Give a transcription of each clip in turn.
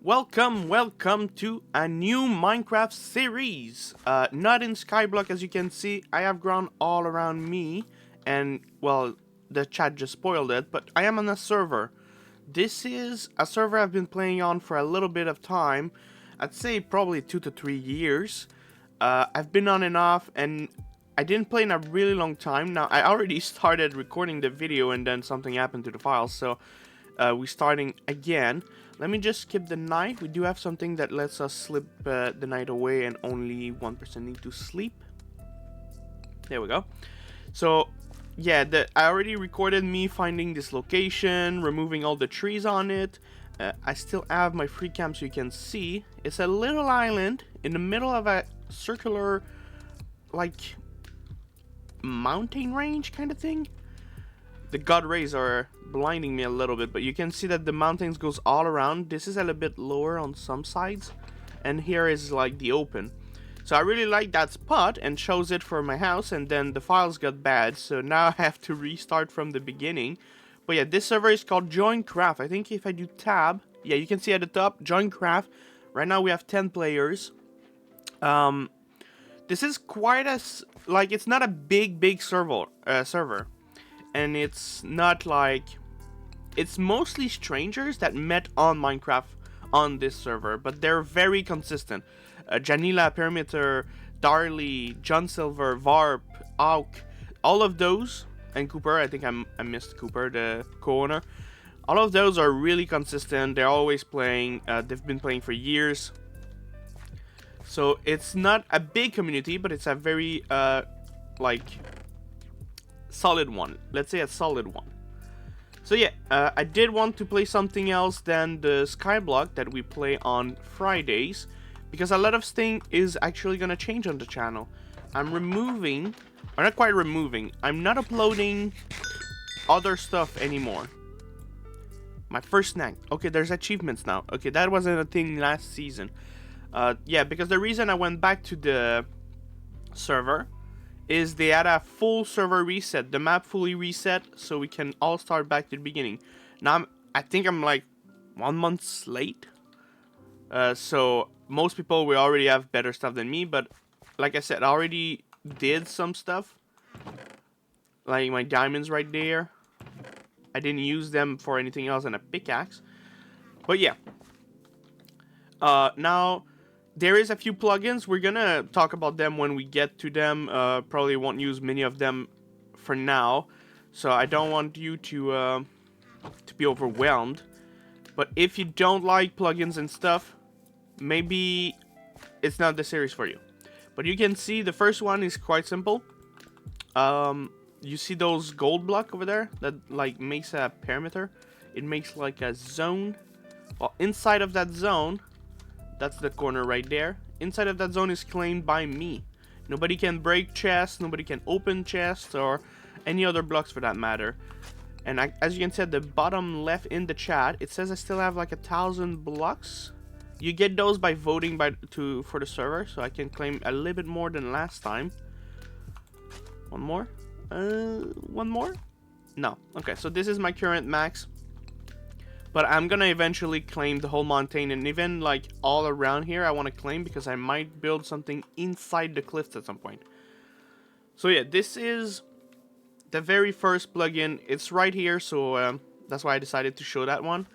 Welcome to a new Minecraft series. Not in Skyblock, as you can see. I have ground all around me, and well, the chat just spoiled it, but I am on a server. This is a server I've been playing on for a little bit of time. I'd say probably 2 to 3 years. I've been on and off, and I didn't play in a really long time. Now, I already started recording the video, and then something happened to the file, so we're starting again. Let me just skip the night. We do have something that lets us slip the night away, and only one person need to sleep. There we go. So yeah, I already recorded me finding this location, removing all the trees on it. I still have my free cam, so you can see it's a little island in the middle of a circular, like, mountain range kind of thing. The god rays are blinding me a little bit, but you can see that the mountains goes all around. This is a little bit lower on some sides, and here is like the open. So I really like that spot and chose it for my house, and then the files got bad, so now I have to restart from the beginning. But yeah, this server is called JoynCraft. I think if I do tab, yeah, you can see at the top, JoynCraft. Right now we have 10 players. This is quite like, it's not a big server. And it's not like, it's mostly strangers that met on Minecraft on this server, but they're very consistent. Janila, Perimeter, Darley, John Silver, Varp, Auk, all of those, and Cooper, I think I missed Cooper, the co-owner. All of those are really consistent. They're always playing. They've been playing for years. So it's not a big community, but it's a very, like, solid one. Let's say a solid one. So yeah, I did want to play something else than the Skyblock that we play on Fridays, because a lot of things is actually gonna change on the channel. I'm removing, or not quite removing, I'm not uploading other stuff anymore. My first snack. Okay, there's achievements now. Okay, that wasn't a thing last season. Yeah, because the reason I went back to the server is they had a full server reset, the map fully reset, so we can all start back to the beginning. Now I think I'm like 1 month late, so most people will already have better stuff than me, but like I said, I already did some stuff, like my diamonds right there. I didn't use them for anything else than a pickaxe, but yeah. Now there is a few plugins. We're gonna talk about them when we get to them. Probably won't use many of them for now, so I don't want you to be overwhelmed. But if you don't like plugins and stuff, maybe it's not the series for you. But you can see the first one is quite simple. You see those gold block over there that like makes a perimeter? It makes like a zone. Well, inside of that zone, that's the corner right there. Inside of that zone is claimed by me. Nobody can break chests, nobody can open chests, or any other blocks for that matter. And as you can see at the bottom left in the chat, it says I still have like 1,000 blocks. You get those by voting for the server, so I can claim a little bit more than last time. One more? One more? No. Okay, so this is my current max. But I'm gonna eventually claim the whole mountain, and even like all around here I want to claim, because I might build something inside the cliffs at some point. So yeah, this is the very first plugin. It's right here, so that's why I decided to show that one.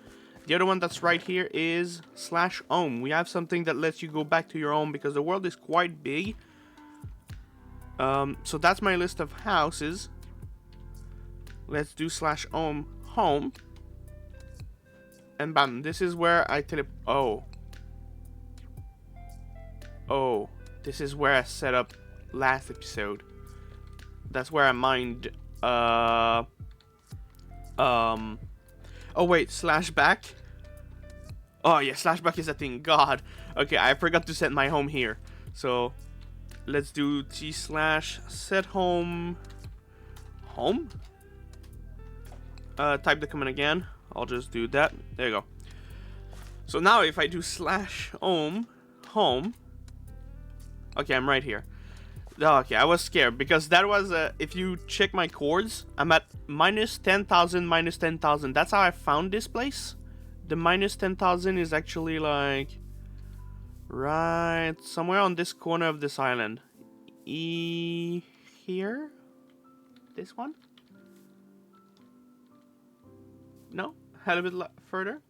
The other one that's right here is /home. We have something that lets you go back to your home, because the world is quite big. So that's my list of houses. Let's do /home. And bam, this is where I oh, this is where I set up last episode. That's where I mined, oh wait, /back. Oh yeah, /back is a thing, god. Okay, I forgot to set my home here. So, let's do t/set home. Type the command again. I'll just do that. There you go. So now if I do /home. Okay, I'm right here. Okay, I was scared because that was if you check my chords, I'm at -10,000, -10,000. That's how I found this place. the minus 10,000 is actually like right somewhere on this corner of this island. Here? This one? No? A little bit further?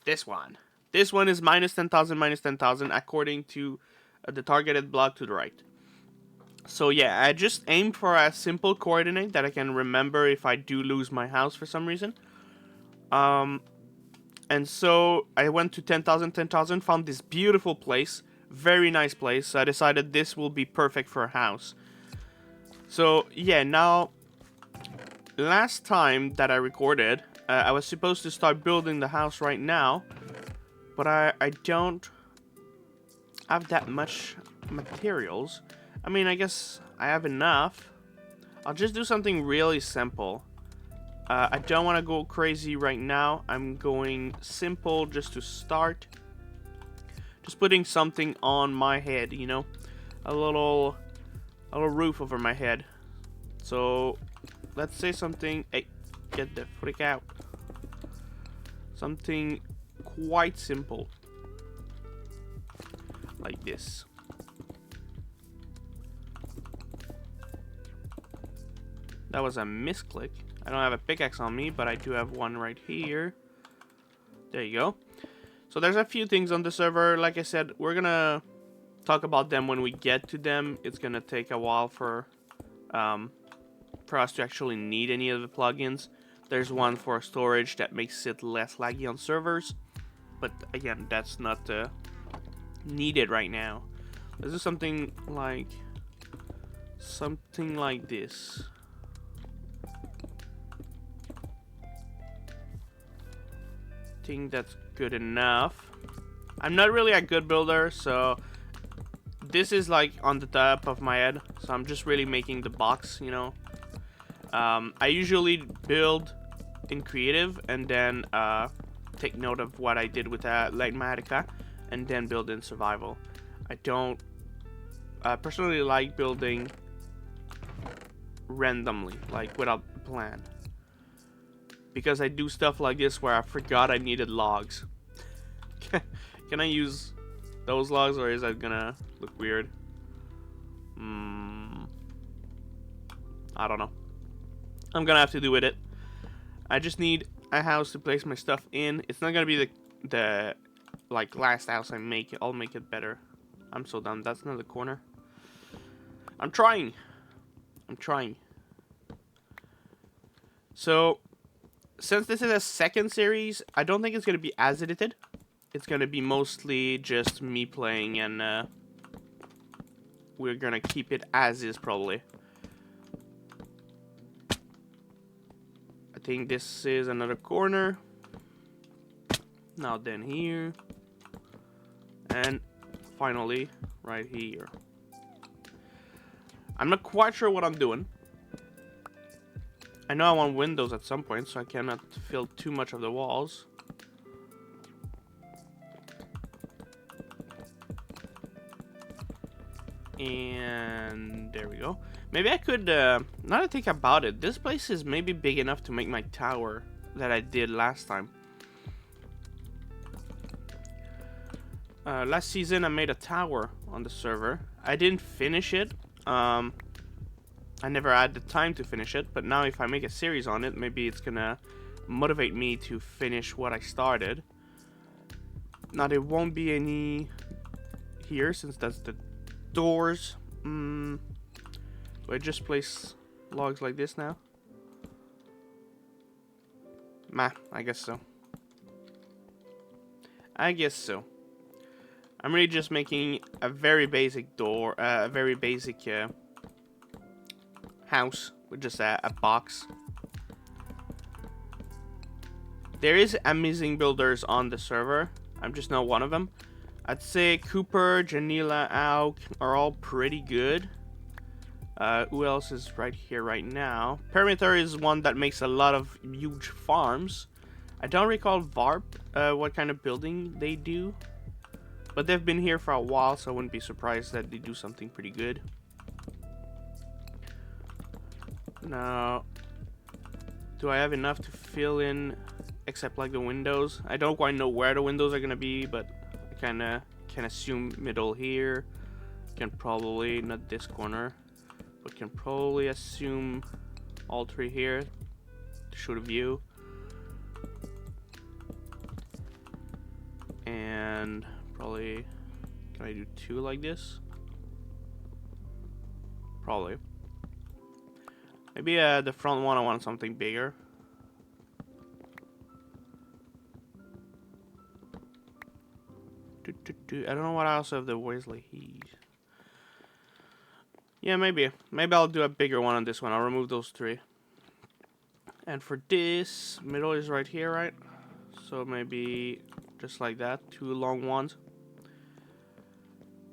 This one. This one is minus 10,000 according to the targeted block to the right. So yeah, I just aimed for a simple coordinate that I can remember if I do lose my house for some reason. And so I went to 10,000, 10,000, found this beautiful place. Very nice place. So I decided this will be perfect for a house. So yeah, now, last time that I recorded, I was supposed to start building the house right now. But I don't have that much materials. I mean, I guess I have enough. I'll just do something really simple. I don't want to go crazy right now. I'm going simple just to start. Just putting something on my head, you know? A little roof over my head. So, let's say something... Hey, get the freak out. Something quite simple. Like this. That was a misclick. I don't have a pickaxe on me, but I do have one right here. There you go. So there's a few things on the server. Like I said, we're gonna talk about them when we get to them. It's gonna take a while for us to actually need any of the plugins. There's one for storage that makes it less laggy on servers. But again, that's not needed right now. Let's do something like this. I think that's good enough. I'm not really a good builder, so this is like on the top of my head. So I'm just really making the box, you know. I usually build in creative and then take note of what I did with Lightmatica and then build in survival. I don't personally like building randomly, like without a plan. Because I do stuff like this where I forgot I needed logs. Can I use those logs or is that gonna look weird? I don't know. I'm gonna have to do with it. I just need a house to place my stuff in. It's not gonna be the like last house I make. I'll make it better. I'm so dumb. That's not the corner. I'm trying. So, since this is a second series, I don't think it's going to be as edited. It's going to be mostly just me playing, and we're going to keep it as is, probably. I think this is another corner. Now then here. And finally, right here. I'm not quite sure what I'm doing. I know I want windows at some point, so I cannot fill too much of the walls. And there we go. Maybe I could, now that I think about it, this place is maybe big enough to make my tower that I did last time. Last season I made a tower on the server. I didn't finish it. I never had the time to finish it, but now if I make a series on it, maybe it's gonna motivate me to finish what I started. Now there won't be any here since that's the doors. Do I just place logs like this now? I guess so. I'm really just making a very basic door, a very basic house with just a box. There is amazing builders on the server. I'm just not one of them. I'd say Cooper, Janila, Auk are all pretty good. Who else is right here right now? Perimeter is one that makes a lot of huge farms. I don't recall Varp, what kind of building they do. But they've been here for a while, so I wouldn't be surprised that they do something pretty good. Now, do I have enough to fill in except like the windows. I don't quite know where the windows are gonna be, but I kind of can assume middle here. Can probably, not this corner, but can probably assume all three here to show the view. And probably, can I do two like this? Probably. Maybe the front one I want something bigger. I don't know what else have the Weasley Heat. Yeah, maybe. Maybe I'll do a bigger one on this one. I'll remove those three. And for this, middle is right here, right? So maybe just like that, two long ones.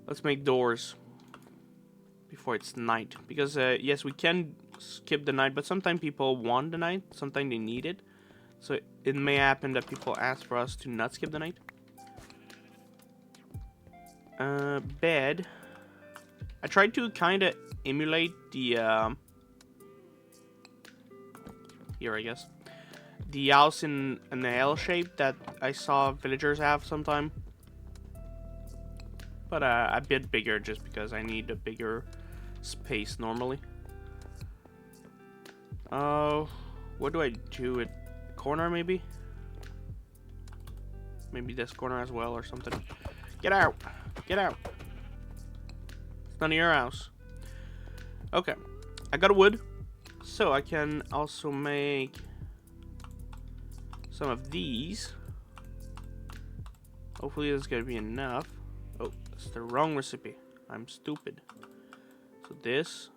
Let's make doors before it's night. Because, yes, we can skip the night, but sometimes people want the night. Sometimes they need it. So it may happen that people ask for us to not skip the night. Bed. I tried to kind of emulate the, here I guess, the house in an L shape that I saw villagers have sometime. But a bit bigger just because I need a bigger space normally. What do I do? It corner maybe? Maybe this corner as well or something. Get out! Get out! It's none of your house. Okay, I got wood, so I can also make some of these. Hopefully this is gonna be enough. Oh, that's the wrong recipe. I'm stupid. So this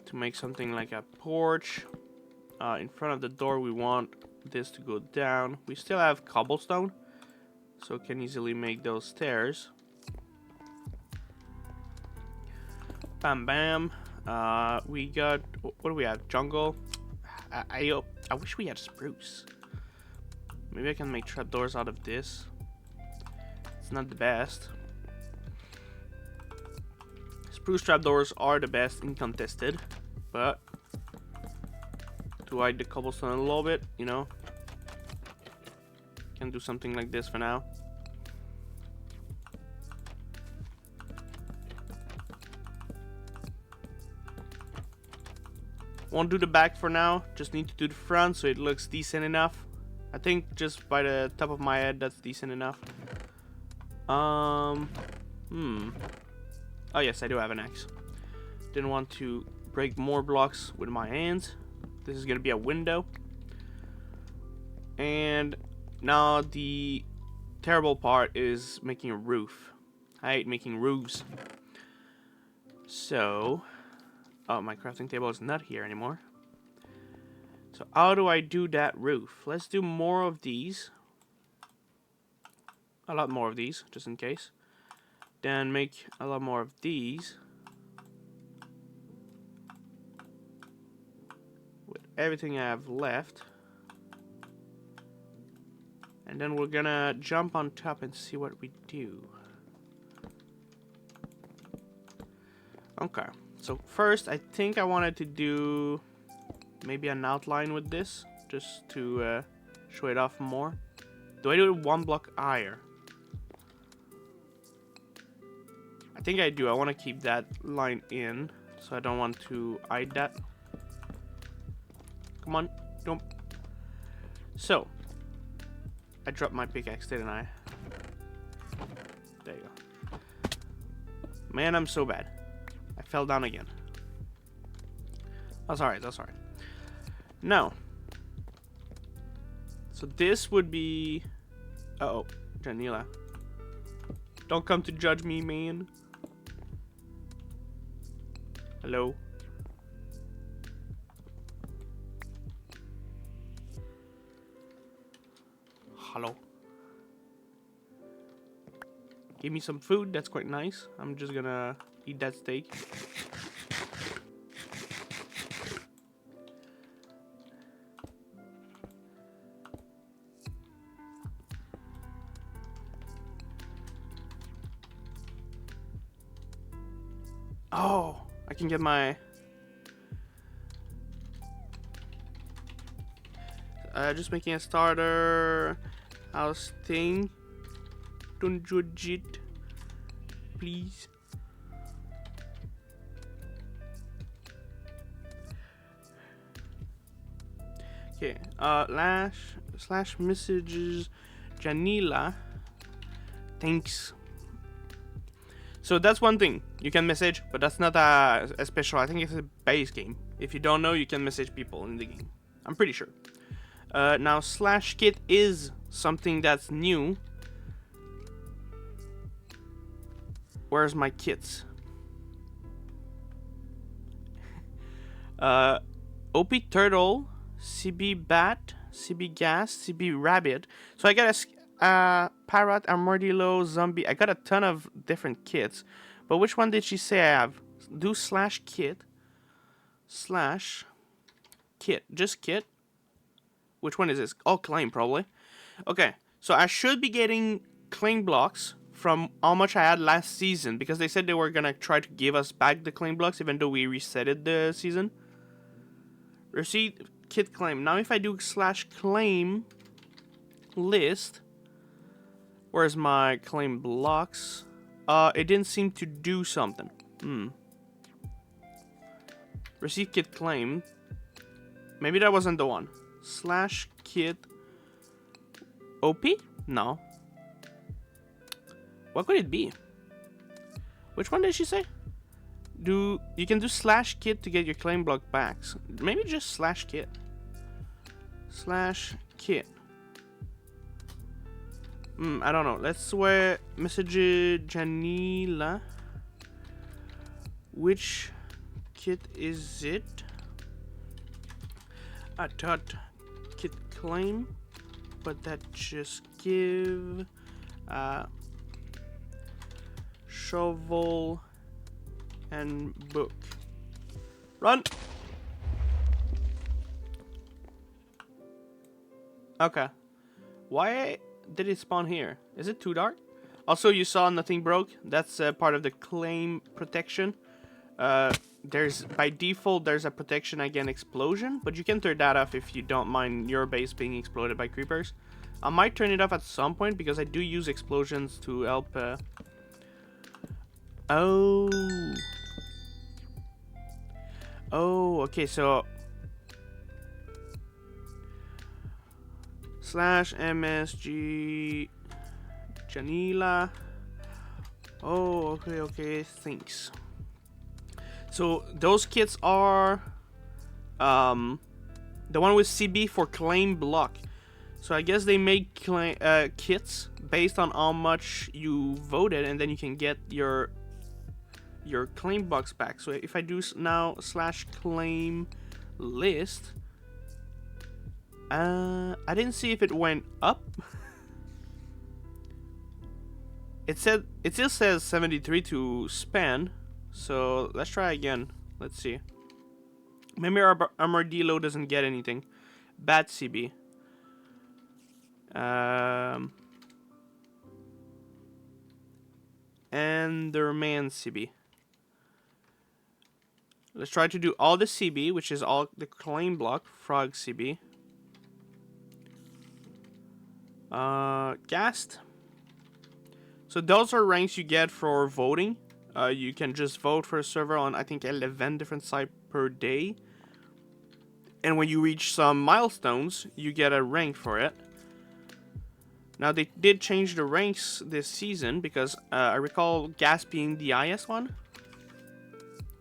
to make something like a porch. In front of the door we want this to go down. We still have cobblestone, so can easily make those stairs. Bam bam. We got, what do we have? Jungle. I wish we had spruce. Maybe I can make trapdoors out of this. It's not the best. Spruce trapdoors are the best, uncontested, but to hide the cobblestone a little bit, you know, can do something like this for now. Won't do the back for now, just need to do the front so it looks decent enough. I think just by the top of my head that's decent enough. Oh yes, I do have an axe. Didn't want to break more blocks with my hands. This is gonna be a window. And now the terrible part is making a roof. I hate making roofs. So, oh, my crafting table is not here anymore. So how do I do that roof? Let's do more of these. A lot more of these, just in case. Then make a lot more of these. With everything I have left. And then we're gonna jump on top and see what we do. Okay, so first I think I wanted to do maybe an outline with this, just to show it off more. Do I do it one block higher? I think I do. I want to keep that line in, so I don't want to hide that. Come on, don't. So, I dropped my pickaxe, didn't I? There you go. Man, I'm so bad. I fell down again. That's alright, that's alright. Now, so this would be... Uh-oh, Janila. Don't come to judge me, man. Hello? Hello? Give me some food, that's quite nice. I'm just gonna eat that steak. Oh, I can get my... Just making a starter house thing. Don't judge it, please. Okay, slash messages Janila. Thanks. So that's one thing you can message, but that's not a special. I think it's a base game. If you don't know, you can message people in the game. I'm pretty sure. Now slash kit is something that's new. Where's my kits? OP Turtle, CB Bat, CB Gas, CB Rabbit. So I got a Parrot, Armadillo, Zombie. I got a ton of different kits. But which one did she say I have? Do slash kit. Slash kit. Just kit. Which one is this? Oh, claim probably. Okay, so I should be getting claim blocks from how much I had last season, because they said they were gonna try to give us back the claim blocks even though we resetted the season. Receipt kit claim. Now if I do slash claim list, where's my claim blocks? It didn't seem to do something. Receipt kit claim. Maybe that wasn't the one. Slash kit OP? No. What could it be? Which one did she say? You can do slash kit to get your claim block back. Maybe just slash kit. Slash kit. I don't know. Let's swear message Janila. Which kit is it? I thought kit claim, but that just give shovel and book. Run. Okay. Why did it spawn here? Is it too dark? Also, you saw nothing broke. That's part of the claim protection. There's by default there's a protection against explosion, but you can turn that off if you don't mind your base being exploded by creepers. I might turn it off at some point because I do use explosions to help. Oh, okay, so slash MSG Janila. Oh, okay, thanks. So those kits are the one with CB for claim block. So I guess they make kits based on how much you voted, and then you can get your claim box back. So if I do now slash claim list, I didn't see if it went up. It still says 73 to spend. So let's try again. Let's see. Maybe our Armadillo doesn't get anything. Bad CB. Enderman CB. Let's try to do all the CB, which is all the claim block. Frog CB. Ghast. So those are ranks you get for voting. You can just vote for a server on, I think, 11 different sites per day. And when you reach some milestones, you get a rank for it. Now, they did change the ranks this season because I recall gas being the highest one.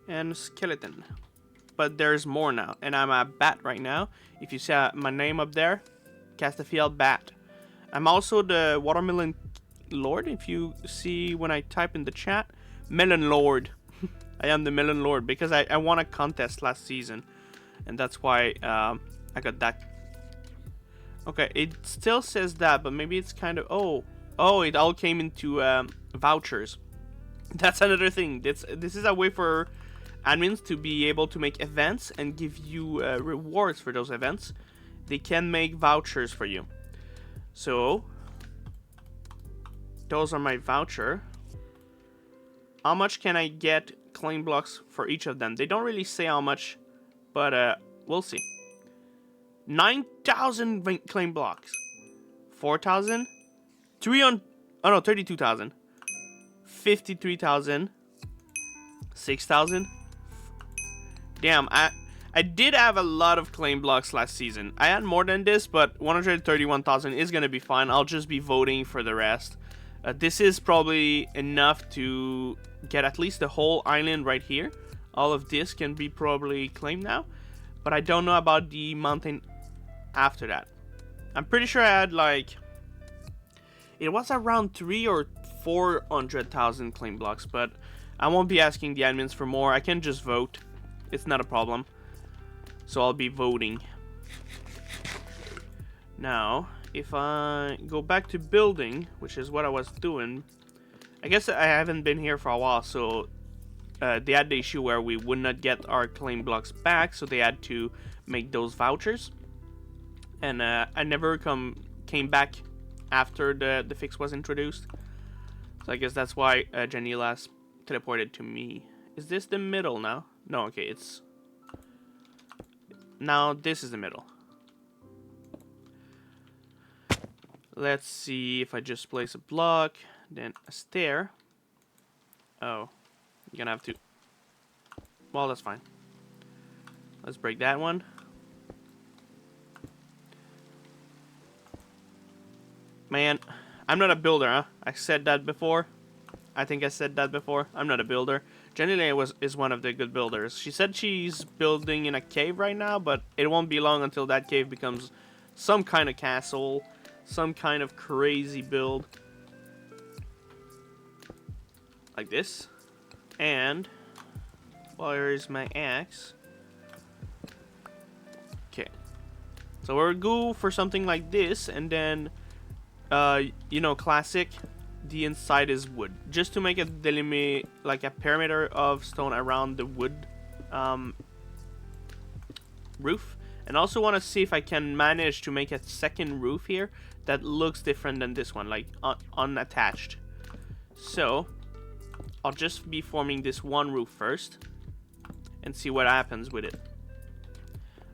And skeleton. But there's more now. And I'm a bat right now. If you see my name up there, Castafield Bat. I'm also the Watermelon Lord. If you see when I type in the chat, Melon Lord. I am the Melon Lord because I won a contest last season. And that's why I got that. Okay, it still says that, but maybe it's kind of... Oh, it all came into vouchers. That's another thing. This is a way for admins to be able to make events and give you rewards for those events. They can make vouchers for you. So, those are my voucher. How much can I get claim blocks for each of them? They don't really say how much, but we'll see. 9,000 claim blocks. 4,000. 300. Oh no, 32,000. 53,000. 6,000. Damn, I did have a lot of claim blocks last season. I had more than this, but 131,000 is gonna be fine. I'll just be voting for the rest. This is probably enough to get at least the whole island right here. All of this can be probably claimed now, but I don't know about the mountain after that. I'm pretty sure I had like, it was around 3 or 400,000 claim blocks, but I won't be asking the admins for more. I can just vote. It's not a problem. So I'll be voting. Now, if I go back to building, which is what I was doing, I guess I haven't been here for a while, so they had the issue where we would not get our claim blocks back, so they had to make those vouchers. And I never came back after the fix was introduced. So I guess that's why Jenny last teleported to me. Is this the middle now? No, okay, it's... Now this is the middle. Let's see if I just place a block, then a stair. Oh, you're gonna have to... Well, that's fine. Let's break that one. Man, I'm not a builder, huh? I said that before. I think I said that before. I'm not a builder. Jenny is one of the good builders. She said she's building in a cave right now, but it won't be long until that cave becomes some kind of castle, some kind of crazy build. Like this. And where is my axe? Okay. So we'll go for something like this, and then you know, classic, the inside is wood, just to make a delimit, like a perimeter of stone around the wood roof. And also want to see if I can manage to make a second roof here that looks different than this one, like unattached. So I'll just be forming this one roof first and see what happens with it.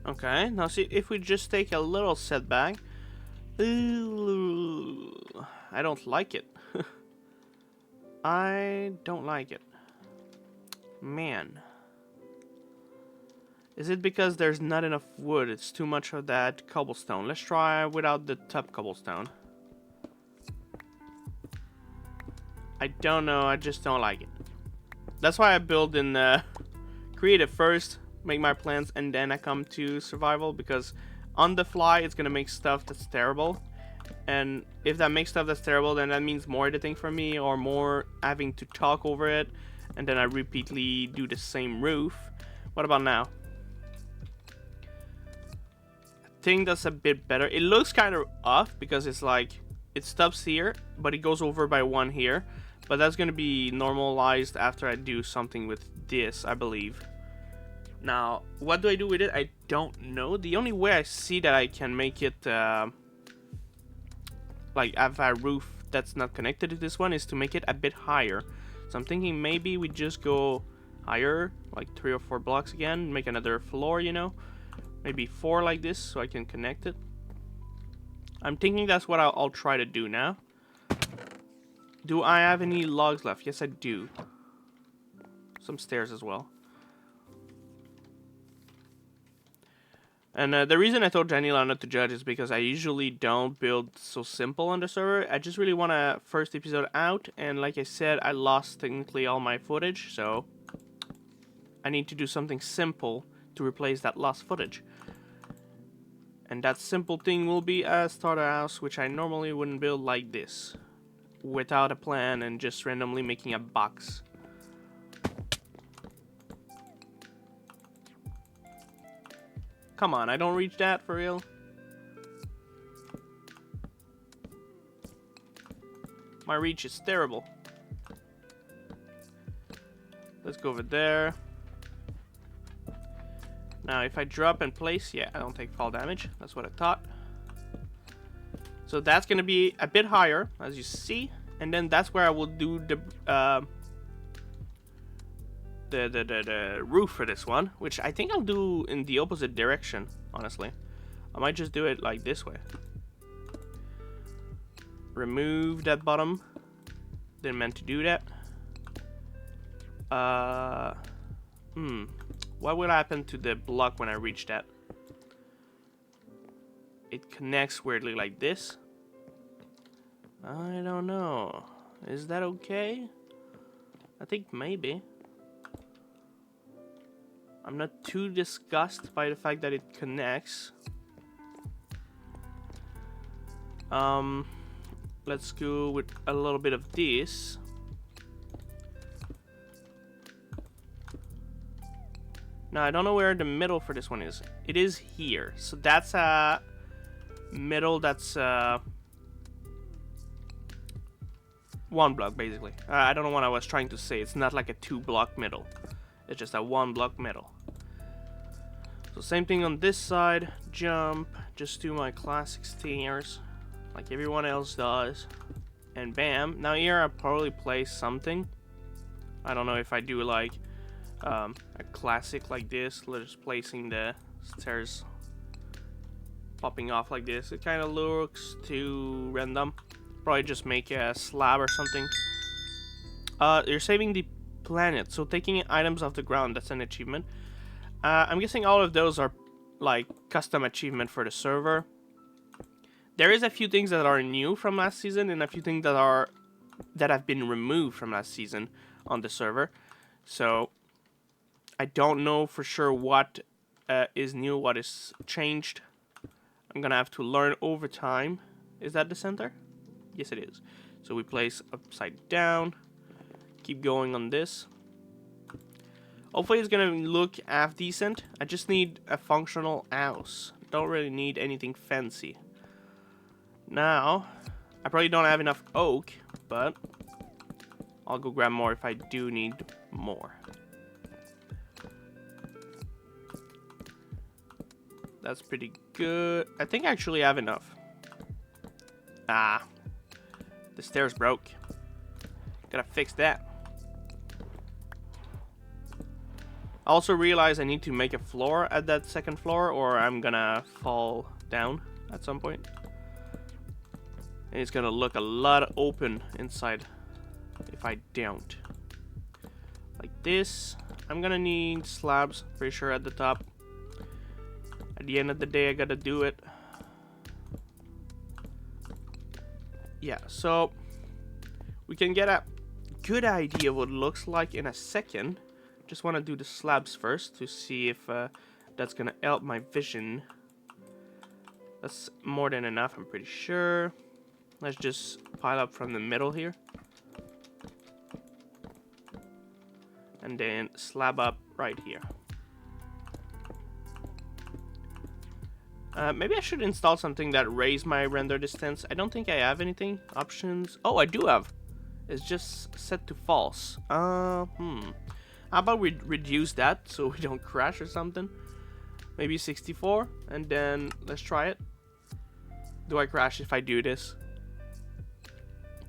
Okay, now see if we just take a little setback. Ooh, I don't like it. I don't like it. Man. Is it because there's not enough wood? It's too much of that cobblestone. Let's try without the top cobblestone. I don't know. I just don't like it. That's why I build in creative first, make my plans, and then I come to survival, because on the fly it's gonna make stuff that's terrible, and if that makes stuff that's terrible, then that means more editing for me, or more having to talk over it, and then I repeatedly do the same roof. What about now? I think that's a bit better. It looks kind of off because it's like it stops here, but it goes over by one here, but that's gonna be normalized after I do something with this, I believe. Now, what do I do with it? I don't know. The only way I see that I can make it like have a roof that's not connected to this one is to make it a bit higher. So I'm thinking maybe we just go higher, like 3 or 4 blocks again, make another floor, you know, maybe 4 like this, so I can connect it. I'm thinking that's what I'll try to do now. Do I have any logs left? Yes, I do. Some stairs as well. And the reason I told Janila not to judge is because I usually don't build so simple on the server. I just really want to first episode out, and like I said, I lost technically all my footage, so I need to do something simple to replace that lost footage. And that simple thing will be a starter house, which I normally wouldn't build like this, without a plan and just randomly making a box. Come on, I don't reach that for real. My reach is terrible. Let's go over there. Now, if I drop and place, yeah, I don't take fall damage. That's what I thought. So that's gonna be a bit higher, as you see, and then that's where I will do the roof for this one, which I think I'll do in the opposite direction, honestly. I might just do it like this way. Remove that bottom. Didn't meant to do that. What will happen to the block when I reach that? It connects weirdly like this. I don't know. Is that okay? I think maybe. I'm not too disgusted by the fact that it connects. Let's go with a little bit of this. Now, I don't know where the middle for this one is. It is here. So that's a middle, that's one block, basically. I don't know what I was trying to say. It's not like a 2-block middle. It's just a 1-block middle. So same thing on this side. Jump. Just do my classic stairs, like everyone else does. And bam. Now here I'll probably place something. I don't know if I do like a classic like this, just placing the stairs popping off like this. It kind of looks too random. Probably just make a slab or something. You're saving the planet, so taking items off the ground, that's an achievement. I'm guessing all of those are like custom achievement for the server. There is a few things that are new from last season and a few things that have been removed from last season on the server. So I don't know for sure what is new, what is changed. I'm gonna have to learn over time. Is that the center? Yes, it is. So we place upside down. Keep going on this. Hopefully it's gonna look half decent. I just need a functional house. Don't really need anything fancy. Now, I probably don't have enough oak, but I'll go grab more if I do need more. That's pretty good. I think I actually have enough. Ah, the stairs broke. Gotta fix that. I also realize I need to make a floor at that second floor or I'm gonna fall down at some point. And it's gonna look a lot open inside if I don't. Like this. I'm gonna need slabs, pretty sure, at the top. At the end of the day, I gotta do it. Yeah, so we can get a good idea of what it looks like in a second. Just want to do the slabs first to see if that's gonna help my vision. That's more than enough, I'm pretty sure. Let's just pile up from the middle here. And then slab up right here. Maybe I should install something that raise my render distance. I don't think I have anything. Options. Oh, I do have. It's just set to false. How about we reduce that so we don't crash or something? Maybe 64, and then let's try it. Do I crash if I do this?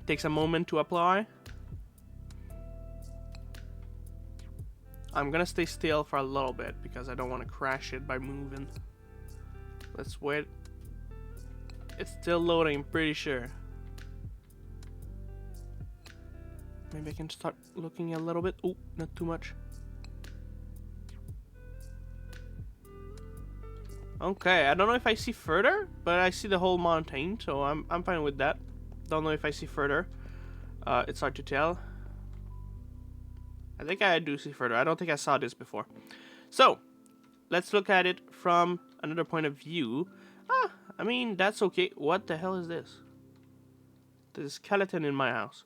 Takes a moment to apply. I'm gonna stay still for a little bit because I don't want to crash it by moving. Let's wait. It's still loading, pretty sure. Maybe I can start looking a little bit. Oh, not too much. Okay, I don't know if I see further, but I see the whole mountain, so I'm fine with that. Don't know if I see further. It's hard to tell. I think I do see further. I don't think I saw this before. So, let's look at it from another point of view. I mean, that's okay. What the hell is this? There's a skeleton in my house.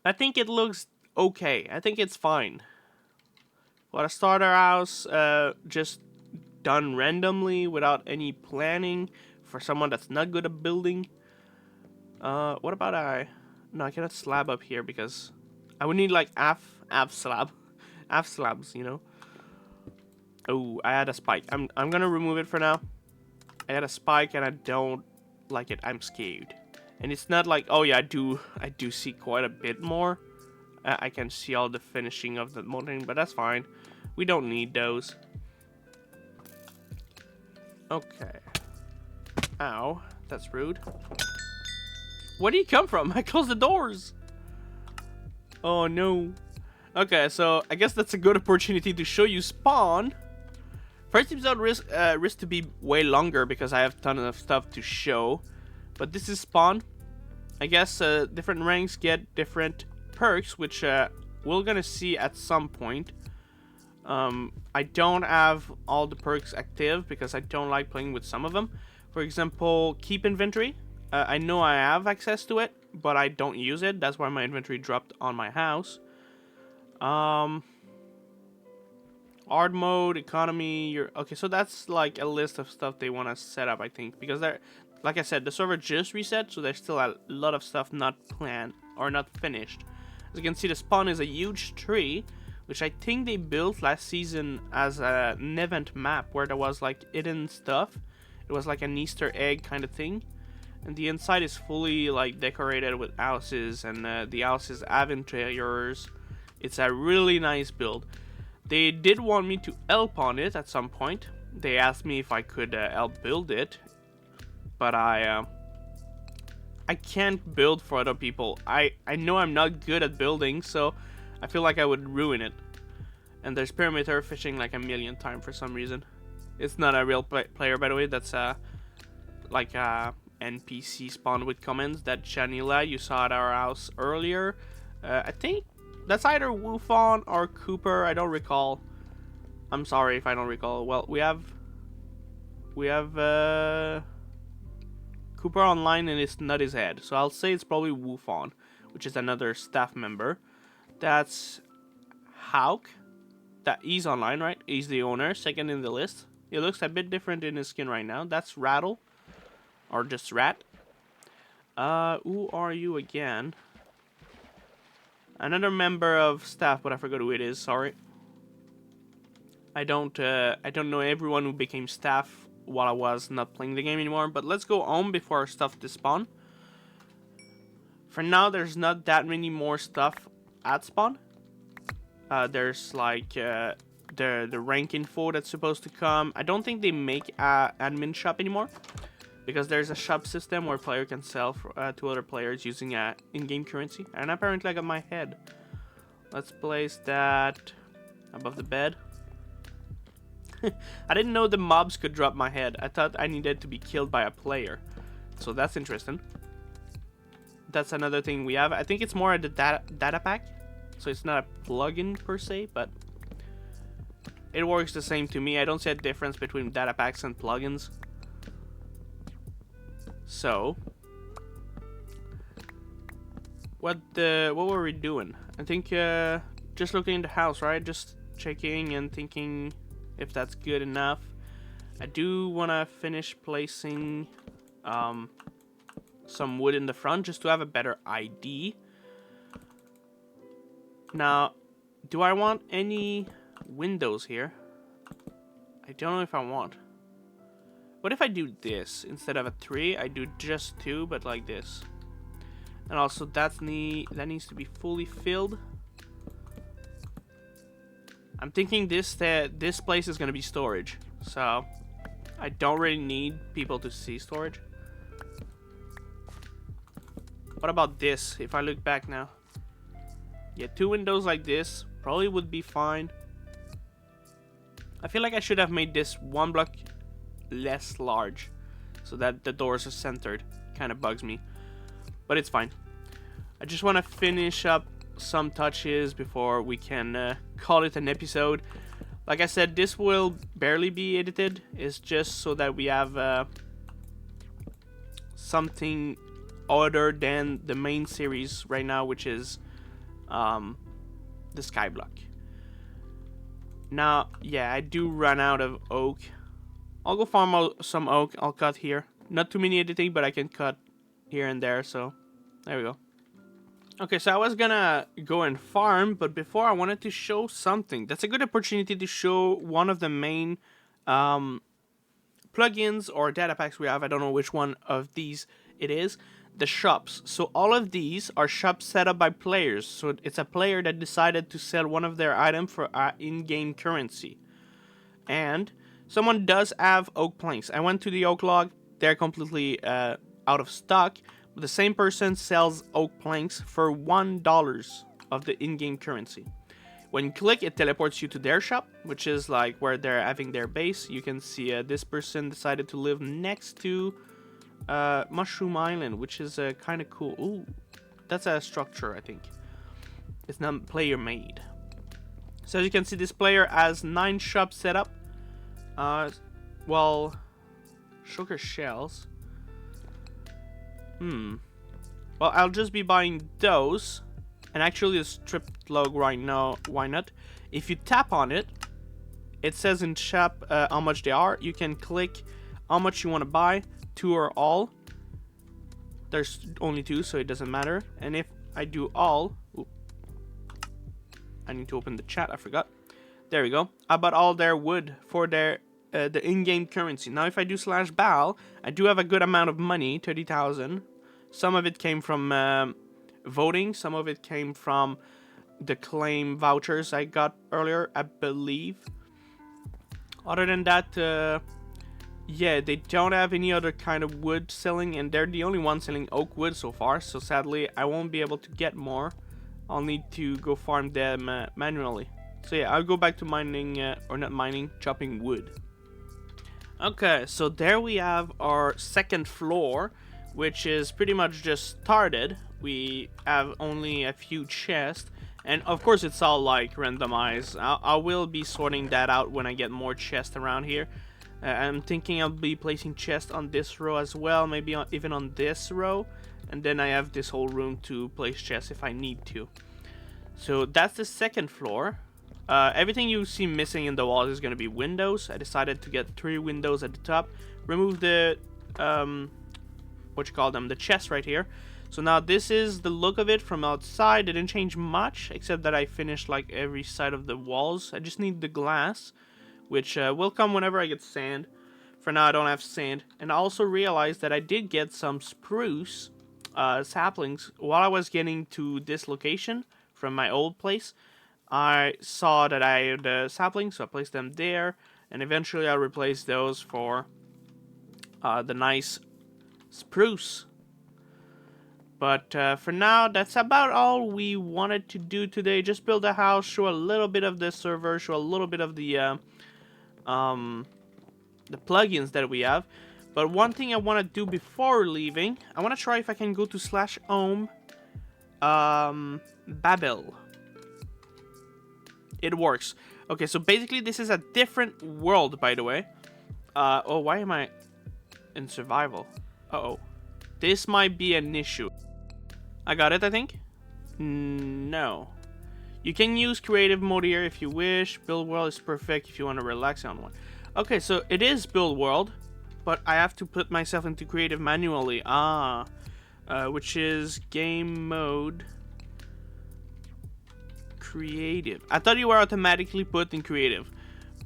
I think it looks okay. I think it's fine. What a starter house, just done randomly without any planning for someone that's not good at building. What about no, I cannot slab up here because I would need like half slabs, you know. Oh, I had a spike. I'm gonna remove it for now. I had a spike and I don't like it. I'm scared. And it's not like, oh yeah, I do see quite a bit more. I can see all the finishing of the mountain, but that's fine. We don't need those. Okay. Ow, that's rude. Where did he come from? I closed the doors. Oh no. Okay, so I guess that's a good opportunity to show you spawn. First episode risk to be way longer because I have a ton of stuff to show. But this is spawn. I guess different ranks get different perks, which we're gonna see at some point. I don't have all the perks active because I don't like playing with some of them. For example, keep inventory. I know I have access to it, but I don't use it. That's why my inventory dropped on my house. Hard mode, economy. Okay, so that's like a list of stuff they want to set up, I think, because they're, like I said, the server just reset, so there's still a lot of stuff not planned or not finished. As you can see, the spawn is a huge tree, which I think they built last season as an event map where there was like hidden stuff. It was like an Easter egg kind of thing. And the inside is fully like decorated with houses, and the houses have interiors. It's a really nice build. They did want me to help on it at some point. They asked me if I could help build it, but I can't build for other people. I know I'm not good at building, so I feel like I would ruin it. And there's perimeter fishing like a million times for some reason. It's not a real player, by the way. That's like a NPC spawned with comments. That Janila you saw at our house earlier. I think that's either Wufon or Cooper. I don't recall. I'm sorry if I don't recall. Well, we have Cooper online and it's not his head. So I'll say it's probably Wufon, which is another staff member. That's Hauk. That he's online, right? He's the owner, second in the list. He looks a bit different in his skin right now. That's Rattle. Or just Rat. Who are you again? Another member of staff, but I forgot who it is, sorry. I don't know everyone who became staff while I was not playing the game anymore, but let's go home before our stuff despawn. For now, there's not that many more stuff at spawn. There's like the rank info that's supposed to come. I don't think they make an admin shop anymore, because there's a shop system where player can sell to other players using in-game currency. And apparently I got my head. Let's place that above the bed. I didn't know the mobs could drop my head. I thought I needed to be killed by a player. So that's interesting. That's another thing we have. I think it's more at the data pack. So it's not a plugin per se, but it works the same to me. I don't see a difference between data packs and plugins. So, what were we doing? I think just looking in the house, right? Just checking and thinking if that's good enough. I do want to finish placing some wood in the front just to have a better ID. Now, do I want any windows here? I don't know if I want. What if I do this? Instead of a 3, I do just 2, but like this. And also that needs to be fully filled. I'm thinking this place is gonna be storage, so I don't really need people to see storage. What about this? If I look back now, yeah, 2 windows like this probably would be fine. I feel like I should have made this 1 block less large so that the doors are centered. Kind of bugs me, but it's fine. I just want to finish up some touches before we can call it an episode. Like I said, this will barely be edited. It's just so that we have something other than the main series right now, which is the skyblock. Now, yeah, I do run out of oak. I'll go farm some oak. I'll cut here. Not too many editing, but I can cut here and there, so there we go. Okay, so I was gonna go and farm, but before I wanted to show something. That's a good opportunity to show one of the main plugins or data packs we have. I don't know which one of these it is. The shops. So all of these are shops set up by players. So it's a player that decided to sell one of their items for in-game currency. And Someone does have oak planks. I went to the oak log. They're completely out of stock. But the same person sells oak planks for $1 of the in-game currency. When you click, it teleports you to their shop, which is like where they're having their base. You can see this person decided to live next to Mushroom Island, which is kind of cool. Ooh, that's a structure, I think. It's not player made. So as you can see, this player has 9 shops set up. Well, sugar shells. Well, I'll just be buying those. And actually, a stripped log right now, why not? If you tap on it, it says in shop how much they are. You can click how much you want to buy, 2 or all. There's only 2, so it doesn't matter. And if I do all, I need to open the chat, I forgot. There we go. I bought all their wood for their the in-game currency. Now, if I do /BAL, I do have a good amount of money, 30,000. Some of it came from voting. Some of it came from the claim vouchers I got earlier, I believe. Other than that, yeah, they don't have any other kind of wood selling, and they're the only ones selling oak wood so far. So sadly, I won't be able to get more. I'll need to go farm them manually. So yeah, I'll go back to mining, or not mining, chopping wood. Okay, so there we have our second floor, which is pretty much just started. We have only a few chests, and of course it's all like randomized. I will be sorting that out when I get more chests around here. I'm thinking I'll be placing chests on this row as well, maybe even on this row, and then I have this whole room to place chests if I need to. So that's the second floor. Everything you see missing in the walls is going to be windows. I decided to get 3 windows at the top, remove the the chest right here. So now this is the look of it from outside. It didn't change much, except that I finished like every side of the walls. I just need the glass, which will come whenever I get sand. For now, I don't have sand. And I also realized that I did get some spruce saplings while I was getting to this location from my old place. I saw that I had saplings, so I placed them there. And eventually I'll replace those for the nice spruce. But for now, that's about all we wanted to do today. Just build a house, show a little bit of the server, show a little bit of the plugins that we have. But one thing I want to do before leaving, I want to try if I can go to /home Babel. It works. Okay, so basically this is a different world, by the way. Oh, why am I in survival? Uh-oh. This might be an issue. I got it, I think? No. You can use creative mode here if you wish. Build world is perfect if you want to relax on one. Okay, so it is build world, but I have to put myself into creative manually. Which is game mode creative. I thought you were automatically put in creative,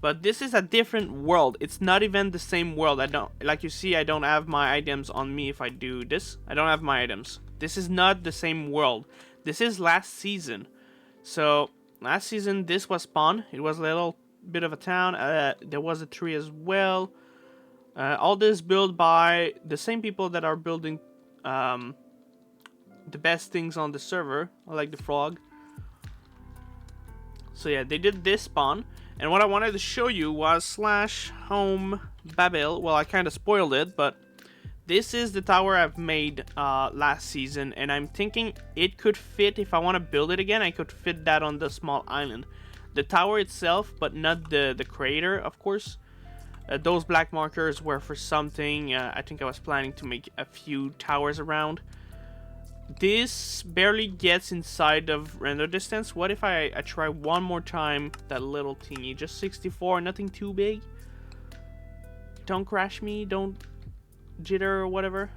but this is a different world. It's not even the same world. I don't, like you see, I don't have my items on me. If I do this, I don't have my items. This is not the same world. This is last season. So last season this was spawn. It was a little bit of a town. There was a tree as well. All this built by the same people that are building the best things on the server. I like the frog. So yeah, they did this spawn. And what I wanted to show you was /home Babel. Well, I kind of spoiled it, but this is the tower I've made last season. And I'm thinking it could fit, if I want to build it again, I could fit that on the small island. The tower itself, but not the crater, of course. Those black markers were for something. I think I was planning to make a few towers around. This barely gets inside of render distance. What if I try one more time that little thingy? Just 64, nothing too big. Don't crash me, don't jitter or whatever.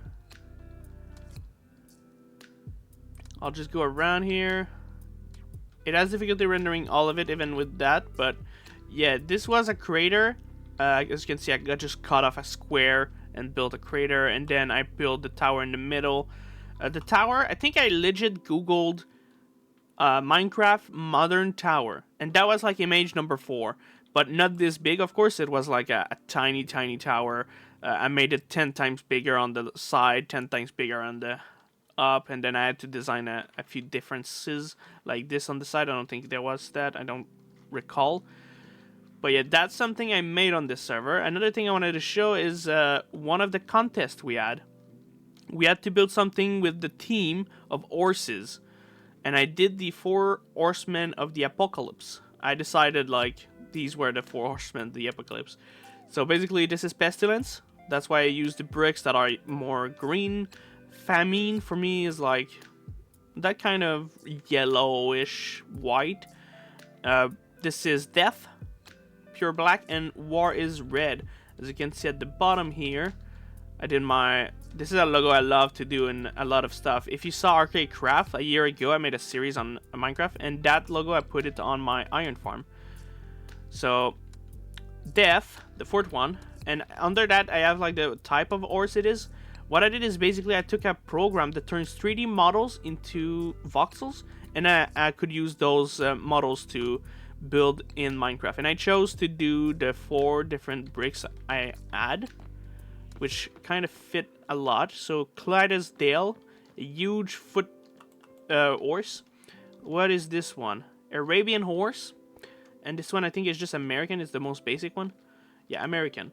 I'll just go around here. It has difficulty rendering all of it, even with that. But yeah, this was a crater. As you can see, I just cut off a square and built a crater. And then I built the tower in the middle. The tower, I think I legit googled Minecraft modern tower, and that was like image number 4, but not this big. Of course, it was like a tiny, tiny tower. I made it 10 times bigger on the side, 10 times bigger on the up, and then I had to design a few differences like this on the side. I don't think there was that. I don't recall. But yeah, that's something I made on this server. Another thing I wanted to show is one of the contests we had. We had to build something with the theme of horses. And I did the 4 horsemen of the apocalypse. I decided like these were the 4 horsemen of the apocalypse. So basically this is pestilence. That's why I used the bricks that are more green. Famine for me is like that kind of yellowish white. This is death, pure black, and war is red. As you can see at the bottom here, I did my... This is a logo I love to do in a lot of stuff. If you saw JoynCraft a year ago, I made a series on Minecraft, and that logo I put it on my iron farm. So, death, the 4th one, and under that I have like the type of horse it is. What I did is basically I took a program that turns 3D models into voxels, and I could use those models to build in Minecraft. And I chose to do the 4 different bricks I add, which kind of fit a lot. So Clydesdale, a huge foot horse. What is this one? Arabian horse. And this one I think is just American. It's the most basic one. Yeah, American.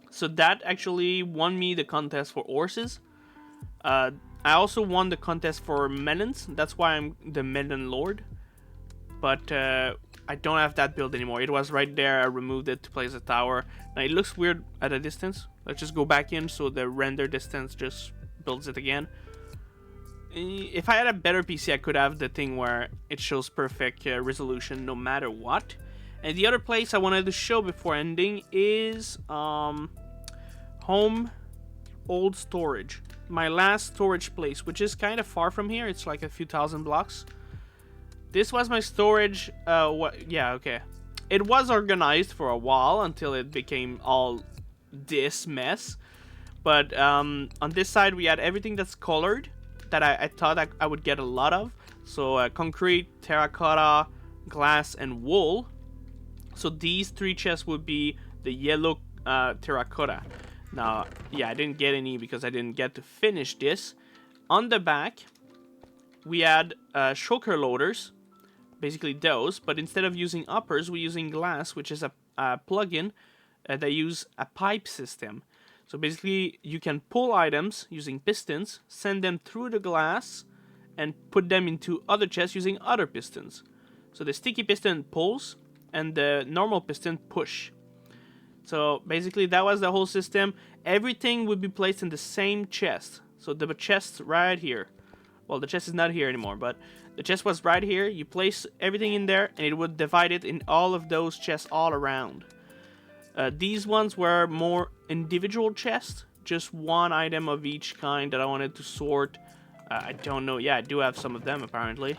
So that actually won me the contest for horses. I also won the contest for melons. That's why I'm the melon lord. But I don't have that build anymore. It was right there. I removed it to place a tower. Now it looks weird at a distance. Let's just go back in so the render distance just builds it again. If I had a better PC, I could have the thing where it shows perfect resolution no matter what. And the other place I wanted to show before ending is home old storage. My last storage place, which is kind of far from here. It's like a few thousand blocks. This was my storage. Yeah, okay. It was organized for a while until it became all this mess. But on this side, we had everything that's colored that I thought I would get a lot of. So concrete, terracotta, glass, and wool. So these 3 chests would be the yellow terracotta. Now, yeah, I didn't get any because I didn't get to finish this. On the back, we had shulker loaders. Basically those, but instead of using uppers, we're using glass, which is a plugin that use a pipe system. So basically, you can pull items using pistons, send them through the glass, and put them into other chests using other pistons. So the sticky piston pulls, and the normal piston push. So basically, that was the whole system. Everything would be placed in the same chest. So the chest right here. Well, the chest is not here anymore, but the chest was right here. You place everything in there, and it would divide it in all of those chests all around. These ones were more individual chests, just one item of each kind that I wanted to sort. I don't know. Yeah, I do have some of them, apparently.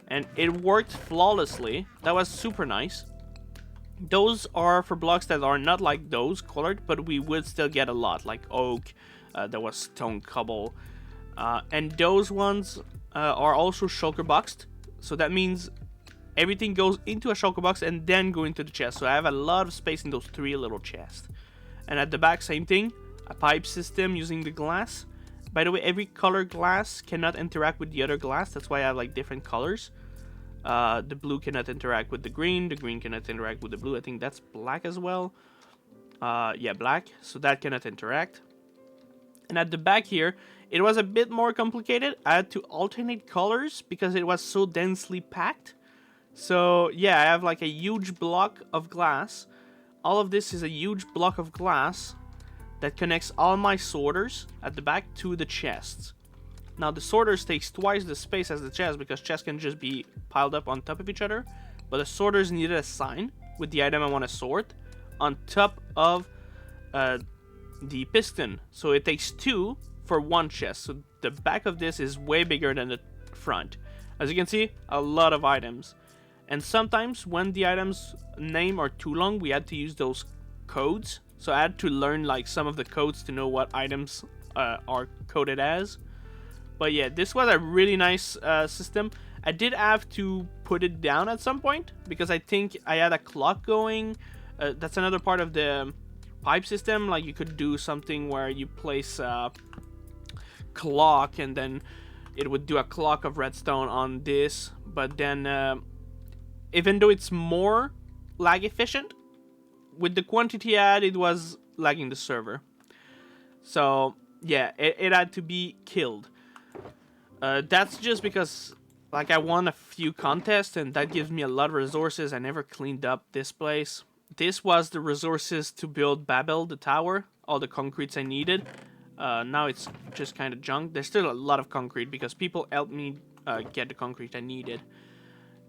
And it worked flawlessly. That was super nice. Those are for blocks that are not like those colored, but we would still get a lot, like oak. There was stone cobble. And those ones are also shulker boxed. So that means everything goes into a shulker box and then go into the chest. So I have a lot of space in those 3 little chests. And at the back, same thing. A pipe system using the glass. By the way, every color glass cannot interact with the other glass. That's why I have like different colors. The blue cannot interact with the green cannot interact with the blue. I think that's black as well. Yeah, black. So that cannot interact. And at the back here, it was a bit more complicated. I had to alternate colors because it was so densely packed. So yeah, I have like a huge block of glass. All of this is a huge block of glass that connects all my sorters at the back to the chests. Now the sorters takes twice the space as the chest because chests can just be piled up on top of each other. But the sorters needed a sign with the item I want to sort on top of the piston. So it takes 2 for 1 chest. So the back of this is way bigger than the front. As you can see, a lot of items. And sometimes when the items name are too long, we had to use those codes. So I had to learn like some of the codes to know what items are coded as. But yeah, this was a really nice system. I did have to put it down at some point because I think I had a clock going. That's another part of the pipe system. Like you could do something where you place a clock and then it would do a clock of redstone on this. But then even though it's more lag efficient, with the quantity I had, it was lagging the server. So yeah, it had to be killed. That's just because like I won a few contests and that gives me a lot of resources. I never cleaned up this place. This was the resources to build Babel, the tower, all the concretes I needed. Now it's just kind of junk. There's still a lot of concrete because people helped me get the concrete I needed.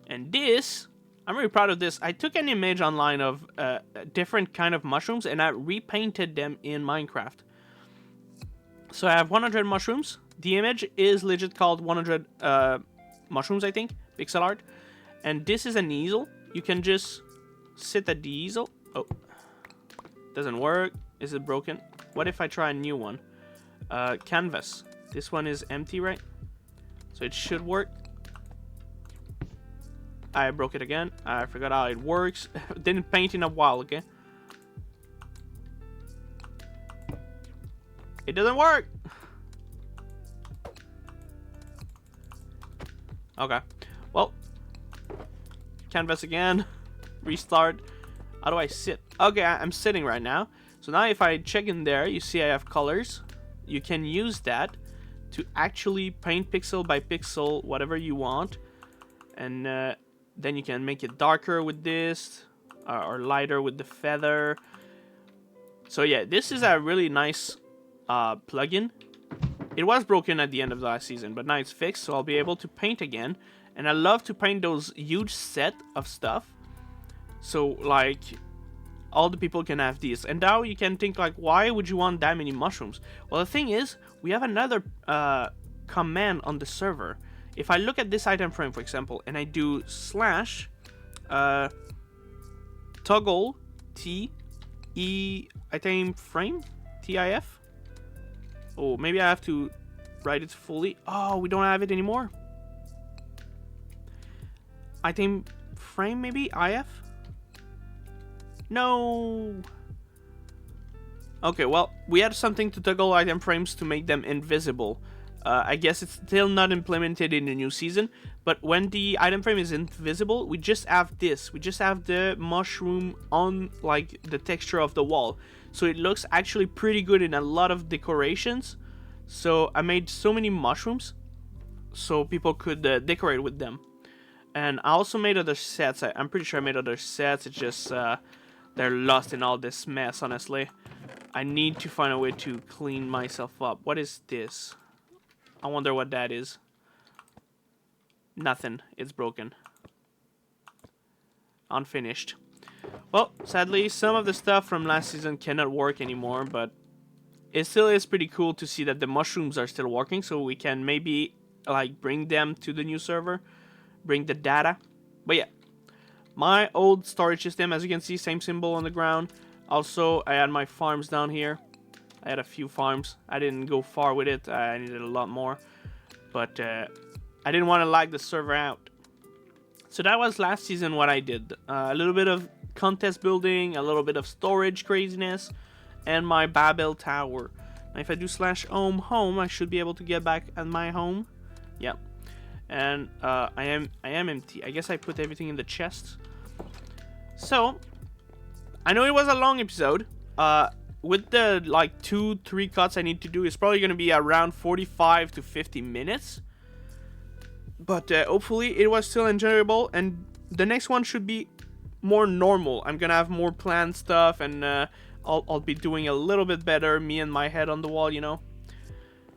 And this, I'm really proud of this. I took an image online of different kind of mushrooms and I repainted them in Minecraft. So I have 100 mushrooms. The image is legit called 100 mushrooms, I think, pixel art. And this is an easel. You can just sit at the easel. Oh, doesn't work. Is it broken? What if I try a new one? Canvas. This one is empty, right? So it should work. I broke it again. I forgot how it works. Didn't paint in a while, okay? It doesn't work. Okay. Well, canvas again. Restart. How do I sit? Okay, I'm sitting right now. So now if I check in there, you see I have colors. You can use that to actually paint pixel by pixel whatever you want. And then you can make it darker with this or lighter with the feather. So yeah, this is a really nice plugin. It was broken at the end of the last season, but now it's fixed, so I'll be able to paint again. And I love to paint those huge set of stuff. So like all the people can have these. And now you can think like, why would you want that many mushrooms? Well, the thing is, we have another command on the server. If I look at this item frame, for example, and I do slash toggle T E item frame TIF. Oh, maybe I have to write it fully. Oh, we don't have it anymore. Item frame, maybe IF. No. Okay, well, we had something to toggle item frames to make them invisible. I guess it's still not implemented in the new season, but when the item frame is invisible, we just have this. We just have the mushroom on like the texture of the wall. So it looks actually pretty good in a lot of decorations. So I made so many mushrooms so people could decorate with them. And I also made other sets. I'm pretty sure I made other sets. It's just they're lost in all this mess, honestly. I need to find a way to clean myself up. What is this? I wonder what that is. Nothing. It's broken. Unfinished. Well, sadly, some of the stuff from last season cannot work anymore, but it still is pretty cool to see that the mushrooms are still working, so we can maybe like bring them to the new server, bring the data. But yeah, my old storage system, as you can see, same symbol on the ground. Also, I had my farms down here. I had a few farms. I didn't go far with it. I needed a lot more. But I didn't want to lag the server out. So that was last season what I did. A little bit of contest building, a little bit of storage craziness, and my Babel tower. Now if I do slash home, I should be able to get back at my home. Yep. And I am empty. I guess I put everything in the chest. So I know it was a long episode. With the like 2-3 cuts I need to do, it's probably going to be around 45 to 50 minutes. But hopefully it was still enjoyable, and the next one should be more normal. I'm going to have more planned stuff, and I'll be doing a little bit better, me and my head on the wall, you know.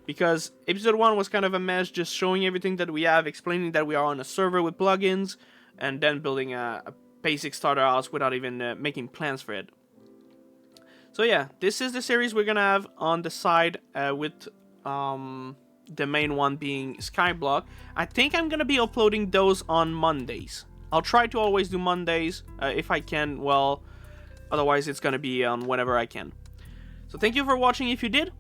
Because episode 1 was kind of a mess, just showing everything that we have, explaining that we are on a server with plugins, and then building a basic starter house without even making plans for it. So yeah, this is the series we're gonna have on the side with the main one being Skyblock. I think I'm gonna be uploading those on Mondays. I'll try to always do Mondays if I can. Well, otherwise it's gonna be on whenever I can. So thank you for watching if you did,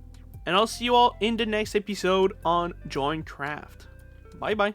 and I'll see you all in the next episode on JoynCraft. Bye bye.